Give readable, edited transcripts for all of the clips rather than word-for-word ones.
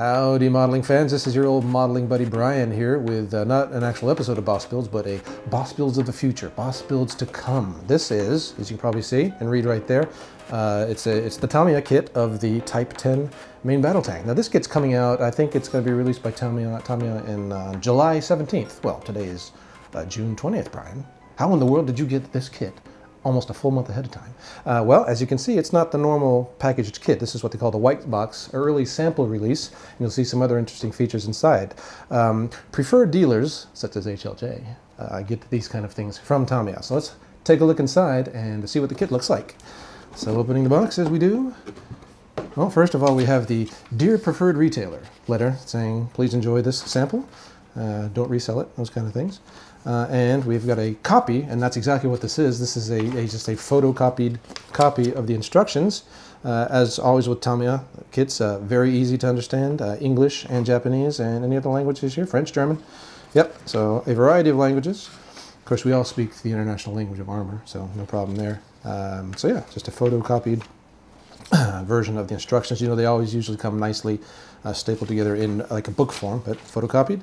Howdy modeling fans, this is your old modeling buddy Brian here with not an actual episode of Boss Builds, but a Boss Builds of the future, Boss Builds to come. This is, as you can probably see and read right there, it's the Tamiya kit of the Type 10 main battle tank. Now this kit's coming out, I think it's going to be released by Tamiya in July 17th. Well, today is June 20th, Brian. How in the world did you get this kit almost a full month ahead of time? Well, as you can see, it's not the normal packaged kit. This is what they call the white box early sample release, and you'll see some other interesting features inside. Preferred dealers, such as HLJ, get these kind of things from Tamiya. So let's take a look inside and see what the kit looks like. So opening the box as we do. Well, first of all, we have the Dear Preferred Retailer letter saying, please enjoy this sample. Don't resell it, those kind of things. And we've got a copy, and that's exactly what this is. This is just a photocopied copy of the instructions. As always with Tamiya kits, very easy to understand, English and Japanese, and any other languages here, French, German. Yep, so a variety of languages. Of course, we all speak the international language of armor, so no problem there. So yeah, just a photocopied version of the instructions. You know, they always usually come nicely stapled together in like a book form, but photocopied.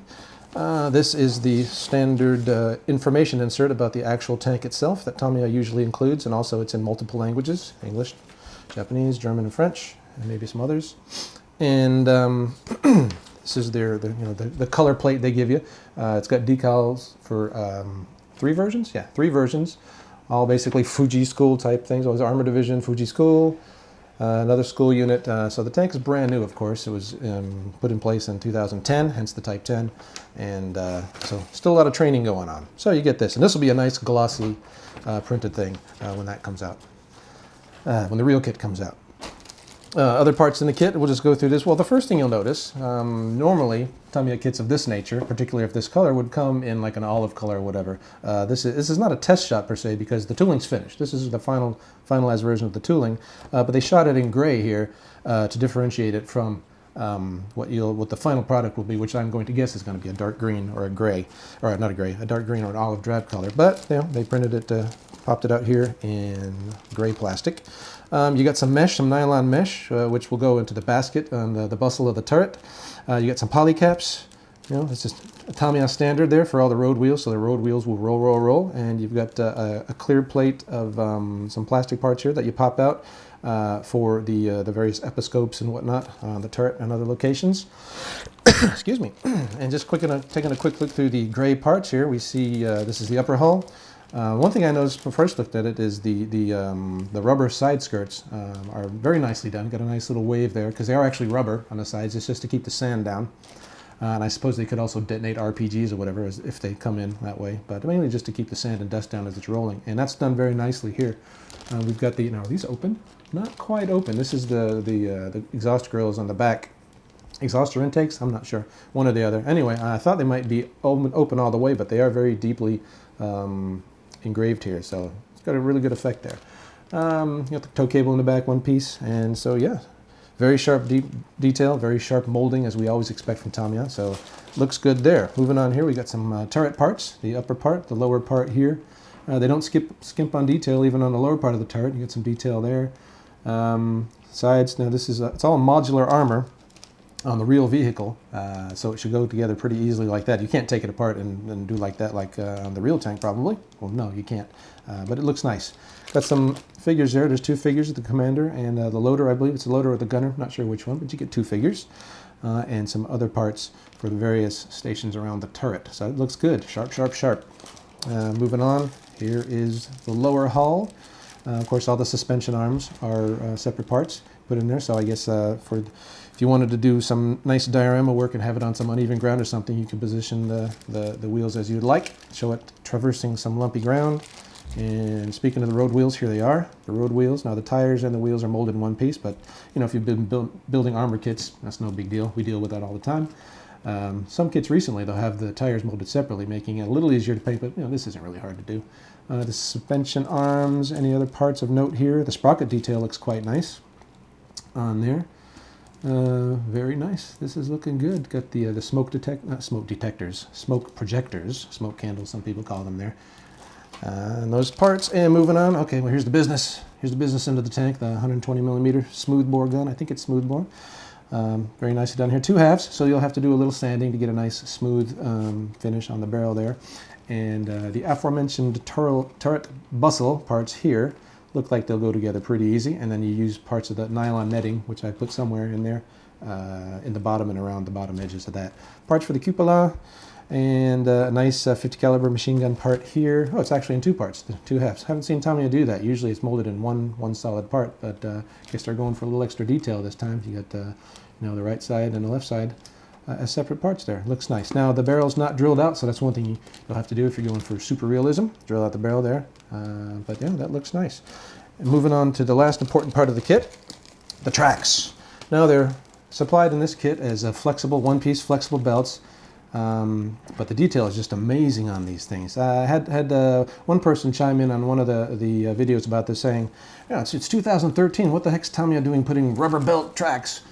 This is the standard information insert about the actual tank itself that Tamiya usually includes, and also it's in multiple languages, English, Japanese, German, and French, and maybe some others. And this is the color plate they give you. It's got decals for 3 versions? Yeah, 3 versions. All basically Fuji School type things. Always Armor Division, Fuji School. Another school unit. So the tank is brand new, of course. It was put in place in 2010, hence the Type 10. And so still a lot of training going on. So you get this. And this will be a nice glossy printed thing when that comes out, when the real kit comes out. Other parts in the kit, we'll just go through this. Well, the first thing you'll notice, normally Tamiya kits of this nature, particularly if this color, would come in like an olive color or whatever. This is not a test shot per se because the tooling's finished. This is the finalized version of the tooling, but they shot it in gray here to differentiate it from what the final product will be, which I'm going to guess is going to be a dark green or a gray, or not a gray, a dark green or an olive drab color. But you know, they printed it, popped it out here in gray plastic. You got some mesh, some nylon mesh, which will go into the basket on the bustle of the turret. You got some poly caps. You know, it's just a Tamiya standard there for all the road wheels, so the road wheels will roll, roll, roll. And you've got a clear plate of some plastic parts here that you pop out for the various episcopes and whatnot on the turret and other locations. Excuse me. And just taking a quick look through the gray parts here, we see this is the upper hull. One thing I noticed when I first looked at it is the rubber side skirts are very nicely done. Got a nice little wave there because they are actually rubber on the sides. It's just to keep the sand down. And I suppose they could also detonate RPGs or whatever if they come in that way. But mainly just to keep the sand and dust down as it's rolling. And that's done very nicely here. We've got now are these open? Not quite open. This is the exhaust grills on the back. Exhauster intakes? I'm not sure. One or the other. Anyway, I thought they might be open all the way, but they are very deeply engraved here, so it's got a really good effect there. You got the tow cable in the back, one piece, and so yeah, very sharp detail, very sharp molding as we always expect from Tamiya, so looks good there. Moving on here, we got some turret parts, the upper part, the lower part here. They don't skimp on detail even on the lower part of the turret. You get some detail there. Sides, now this is it's all modular armor on the real vehicle, so it should go together pretty easily like that. You can't take it apart and do like that like on the real tank probably. Well, no, you can't, but it looks nice. Got some figures there. There's 2 figures of the commander and the loader. I believe it's the loader or the gunner, not sure which one, but you get 2 figures. And some other parts for the various stations around the turret. So it looks good, sharp, sharp, sharp. Moving on, here is the lower hull. Of course, all the suspension arms are separate parts put in there, so I guess if you wanted to do some nice diorama work and have it on some uneven ground or something, you can position the wheels as you'd like. Show it traversing some lumpy ground. And speaking of the road wheels, here they are, the road wheels. Now the tires and the wheels are molded in one piece, but you know, if you've been building armor kits, that's no big deal. We deal with that all the time. Some kits recently, they'll have the tires molded separately, making it a little easier to paint, but you know, this isn't really hard to do. The suspension arms, any other parts of note here. The sprocket detail looks quite nice on there. Very nice. This is looking good. Got the smoke detectors, smoke projectors, smoke candles, some people call them there. And those parts, and moving on. Okay, well, here's the business. Here's the business end of the tank, the 120 millimeter smoothbore gun. I think it's smoothbore. Very nicely done here. 2 halves, so you'll have to do a little sanding to get a nice smooth finish on the barrel there. And the aforementioned turret bustle parts here look like they'll go together pretty easy. And then you use parts of the nylon netting, which I put somewhere in there, in the bottom and around the bottom edges of that. Parts for the cupola, and a nice 50 caliber machine gun part here. Oh, it's actually in 2 parts, 2 halves. Haven't seen Tamiya do that. Usually it's molded in one solid part, but I guess they're going for a little extra detail this time. You got the right side and the left side as separate parts there. Looks nice. Now the barrel's not drilled out, so that's one thing you'll have to do if you're going for super realism. Drill out the barrel there. But yeah, that looks nice. And moving on to the last important part of the kit, the tracks. Now they're supplied in this kit as a flexible, one-piece flexible belts. But the detail is just amazing on these things. I had one person chime in on one of the videos about this, saying, yeah, it's 2013, what the heck's Tamiya doing putting rubber belt tracks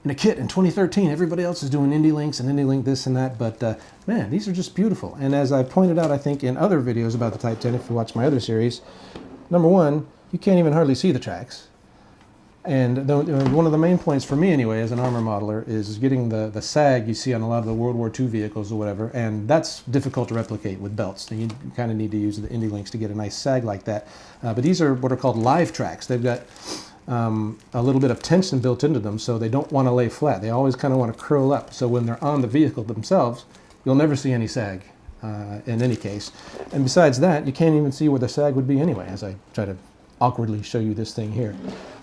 in a kit in 2013? Everybody else is doing Indy Links and Indy Link this and that, but man, these are just beautiful. And as I pointed out, I think in other videos about the Type 10, if you watch my other series, number one, you can't even hardly see the tracks. And one of the main points for me anyway as an armor modeler is getting the sag you see on a lot of the World War II vehicles or whatever, and that's difficult to replicate with belts. You kind of need to use the Indy Links to get a nice sag like that. But these are what are called live tracks. They've got a little bit of tension built into them, so they don't want to lay flat. They always kind of want to curl up, so when they're on the vehicle themselves, you'll never see any sag in any case. And besides that, you can't even see where the sag would be anyway, as I try to awkwardly show you this thing here.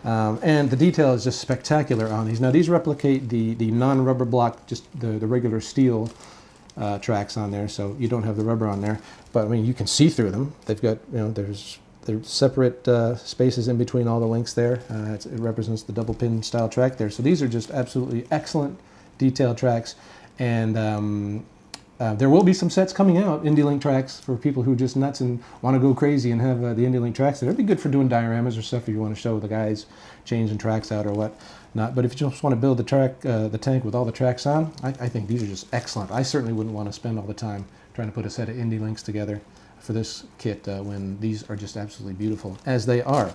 And the detail is just spectacular on these. Now these replicate the non-rubber block, just the regular steel tracks on there, so you don't have the rubber on there. But I mean, you can see through them. They've got, there's separate spaces in between all the links there. It represents the double pin style track there. So these are just absolutely excellent detailed tracks. And there will be some sets coming out, Indy Link tracks, for people who are just nuts and want to go crazy and have the Indy Link tracks there. It'd be good for doing dioramas or stuff if you want to show the guys changing tracks out or what not. But if you just want to build the tank with all the tracks on, I think these are just excellent. I certainly wouldn't want to spend all the time trying to put a set of Indy Links together for this kit when these are just absolutely beautiful, as they are.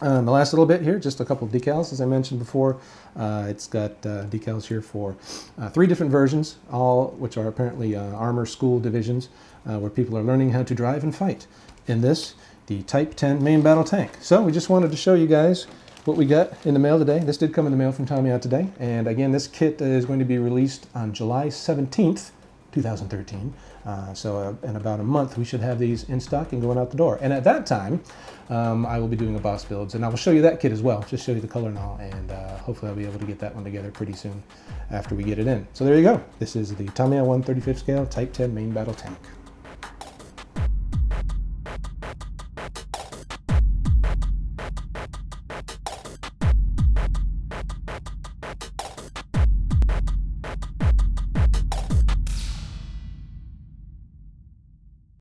The last little bit here, just a couple of decals, as I mentioned before. It's got decals here for 3 different versions, all which are apparently armor school divisions, where people are learning how to drive and fight. In this, the Type 10 main battle tank. So we just wanted to show you guys what we got in the mail today. This did come in the mail from Tamiya today. And again, this kit is going to be released on July 17th, 2013. So in about a month, we should have these in stock and going out the door. And at that time, I will be doing a boss builds, and I will show you that kit as well, just show you the color and all, and hopefully I'll be able to get that one together pretty soon after we get it in. So there you go. This is the Tamiya 1/35 scale Type 10 main battle tank.